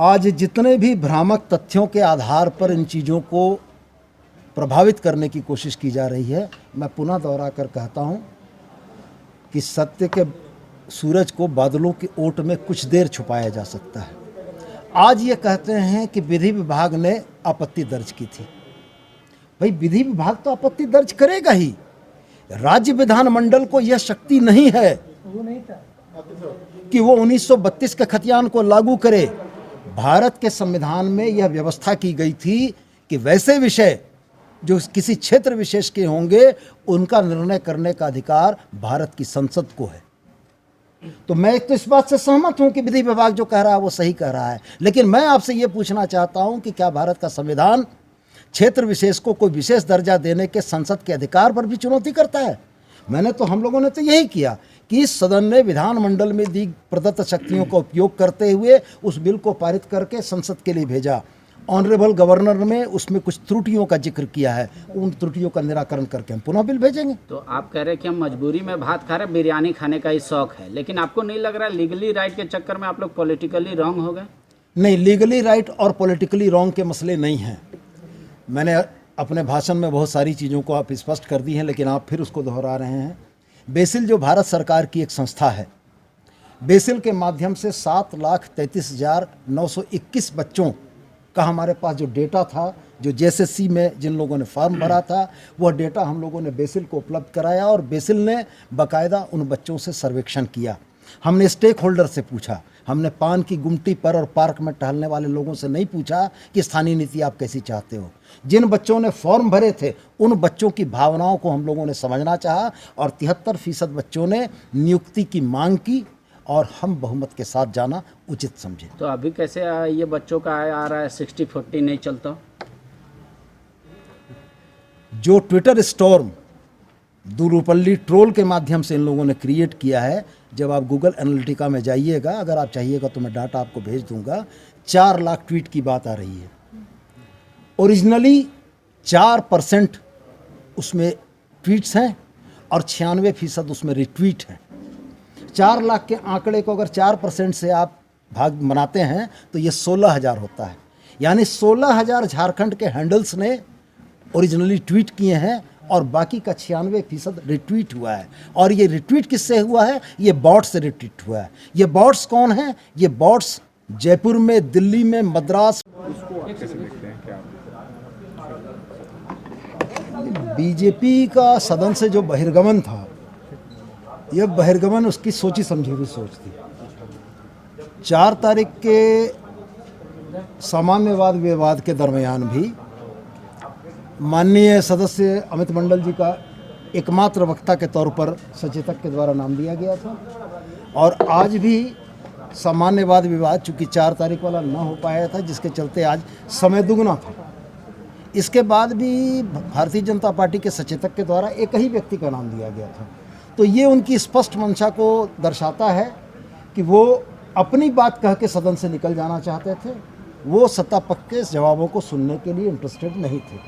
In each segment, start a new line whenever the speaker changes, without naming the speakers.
आज जितने भी भ्रामक तथ्यों के आधार पर इन चीज़ों को प्रभावित करने की कोशिश की जा रही है, मैं पुनः दोहरा कर कहता हूं कि सत्य के सूरज को बादलों की ओट में कुछ देर छुपाया जा सकता है। आज ये कहते हैं कि विधि विभाग ने आपत्ति दर्ज की थी। भाई, विधि विभाग तो आपत्ति दर्ज करेगा ही, राज्य विधानमंडल को यह शक्ति नहीं है कि वो 1932 के खतियान को लागू करे। भारत के संविधान में यह व्यवस्था की गई थी कि वैसे विषय जो किसी क्षेत्र विशेष के होंगे उनका निर्णय करने का अधिकार भारत की संसद को है। तो मैं तो इस बात से सहमत हूं कि विधि विभाग जो कह रहा है वो सही कह रहा है, लेकिन मैं आपसे ये पूछना चाहता हूं कि क्या भारत का संविधान क्षेत्र विशेष को कोई विशेष दर्जा देने के संसद के अधिकार पर भी चुनौती करता है? हम लोगों ने तो यही किया कि इस सदन ने विधानमंडल में दी प्रदत्त शक्तियों का उपयोग करते हुए उस बिल को पारित करके संसद के लिए भेजा। ऑनरेबल गवर्नर ने उसमें कुछ त्रुटियों का जिक्र किया है, उन त्रुटियों का निराकरण करके हम पुनः बिल भेजेंगे।
तो आप कह रहे हैं कि हम मजबूरी में भात खा रहे हैं, बिरयानी खाने का ही शौक है, लेकिन आपको नहीं लग रहा लीगली राइट के चक्कर में आप लोग पॉलिटिकली रॉन्ग हो गए?
नहीं, लीगली राइट और पॉलिटिकली रॉन्ग के मसले नहीं हैं। मैंने अपने भाषण में बहुत सारी चीज़ों को आप स्पष्ट कर दी हैं, लेकिन आप फिर उसको दोहरा रहे हैं। बेसिल जो भारत सरकार की एक संस्था है, बेसिल के माध्यम से 7,33,921 बच्चों का हमारे पास जो डेटा था, जो जेएसएससी में जिन लोगों ने फॉर्म भरा था, वह डेटा हम लोगों ने बेसिल को उपलब्ध कराया और बेसिल ने बाकायदा उन बच्चों से सर्वेक्षण किया। हमने स्टेक होल्डर से पूछा, हमने पान की गुमटी पर और पार्क में टहलने वाले लोगों से नहीं पूछा कि स्थानीय नीति आप कैसी चाहते हो। जिन बच्चों ने फॉर्म भरे थे उन बच्चों की भावनाओं को हम लोगों ने समझना चाहा और 73% बच्चों ने नियुक्ति की मांग की और हम बहुमत के साथ जाना उचित समझे।
तो अभी कैसे ये बच्चों का आ रहा है 60-40 नहीं चलता?
जो ट्विटर स्टॉर्म दुरुपल्ली ट्रोल के माध्यम से इन लोगों ने क्रिएट किया है, जब आप गूगल एनालिटिका में जाइएगा, अगर आप चाहिएगा तो मैं डाटा आपको भेज दूंगा, 4 लाख ट्वीट की बात आ रही है। ओरिजिनली 4% उसमें ट्वीट्स हैं और 96% उसमें रिट्वीट हैं। 4 लाख के आंकड़े को अगर 4% से आप भाग बनाते हैं तो ये 16,000 होता है। यानी 16,000 झारखंड के हैंडल्स ने ओरिजिनली ट्वीट किए हैं और बाकी का 96% रिट्वीट हुआ है। और ये रिट्वीट किससे हुआ है? ये बॉट्स से रिट्वीट हुआ है। ये बॉट्स कौन हैं? ये बॉट्स जयपुर में, दिल्ली में, मद्रास। बीजेपी का सदन से जो बहिर्गमन था, यह बहिर्गमन उसकी सोची समझी हुई सोच थी। 4 तारीख के सामान्य वाद विवाद के दरमियान भी माननीय सदस्य अमित मंडल जी का एकमात्र वक्ता के तौर पर सचेतक के द्वारा नाम दिया गया था और आज भी सामान्य वाद विवाद चूँकि 4 तारीख वाला ना हो पाया था, जिसके चलते आज समय दुगना था। इसके बाद भी भारतीय जनता पार्टी के सचेतक के द्वारा एक ही व्यक्ति का नाम दिया गया था। तो ये उनकी स्पष्ट मंशा को दर्शाता है कि वो अपनी बात कह के सदन से निकल जाना चाहते थे। वो सत्ता पक्ष के जवाबों को सुनने के लिए इंटरेस्टेड नहीं थे।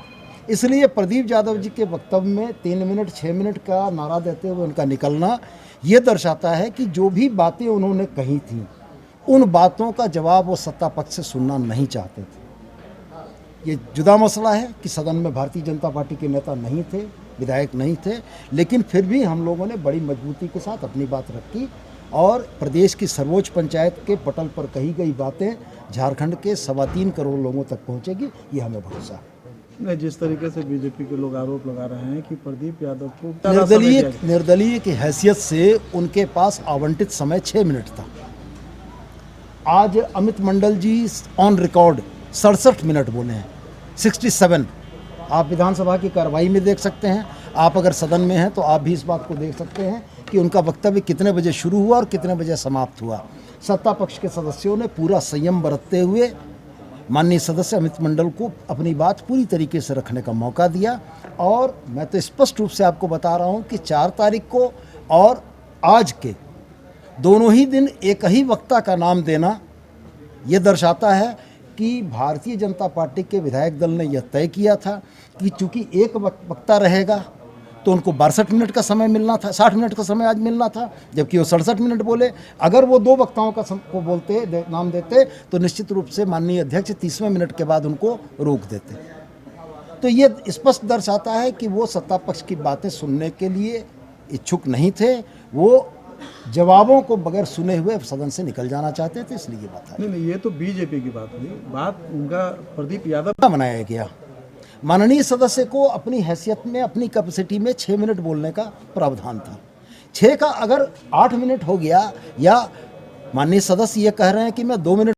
इसलिए प्रदीप यादव जी के वक्तव्य में 3 मिनट 6 मिनट का नारा देते हुए उनका निकलना ये दर्शाता है कि जो भी बातें उन्होंने कही थी उन बातों का जवाब वो सत्ता पक्ष से सुनना नहीं चाहते थे। ये जुदा मसला है कि सदन में भारतीय जनता पार्टी के नेता नहीं थे, विधायक नहीं थे, लेकिन फिर भी हम लोगों ने बड़ी मजबूती के साथ अपनी बात रखी और प्रदेश की सर्वोच्च पंचायत के पटल पर कही गई बातें झारखंड के 3.25 करोड़ लोगों तक पहुंचेगी, ये हमें भरोसा है।
नहीं, जिस तरीके से बीजेपी के लोग आरोप लगा रहे हैं कि प्रदीप यादव को
निर्दलीय की हैसियत से उनके पास आवंटित समय 6 मिनट था। आज अमित मंडल जी ऑन रिकॉर्ड 67 मिनट बोले हैं, 67। आप विधानसभा की कार्रवाई में देख सकते हैं, आप अगर सदन में हैं तो आप भी इस बात को देख सकते हैं कि उनका वक्तव्य कितने बजे शुरू हुआ और कितने बजे समाप्त हुआ। सत्ता पक्ष के सदस्यों ने पूरा संयम बरतते हुए माननीय सदस्य अमित मंडल को अपनी बात पूरी तरीके से रखने का मौका दिया। और मैं तो स्पष्ट रूप से आपको बता रहा हूं कि 4 तारीख को और आज के दोनों ही दिन एक ही वक्ता का नाम देना ये दर्शाता है कि भारतीय जनता पार्टी के विधायक दल ने यह तय किया था कि चूंकि एक वक्ता रहेगा तो उनको 62 मिनट का समय मिलना था, 60 मिनट का समय आज मिलना था, जबकि वो 67 मिनट बोले। अगर वो 2 वक्ताओं का को बोलते नाम देते तो निश्चित रूप से माननीय अध्यक्ष 30वें मिनट के बाद उनको रोक देते। तो ये स्पष्ट दर्शाता है कि वो सत्ता पक्ष की बातें सुनने के लिए इच्छुक नहीं थे, वो जवाबों को बगैर सुने हुए सदन से निकल जाना चाहते थे, इसलिए ये बात है।
नहीं, ये तो बीजेपी की बात हुई, बात उनका प्रदीप यादव
बनाया गया। माननीय सदस्य को अपनी हैसियत में, अपनी कैपेसिटी में 6 मिनट बोलने का प्रावधान था। 6 का अगर 8 मिनट हो गया, या माननीय सदस्य ये कह रहे हैं कि मैं 2 मिनट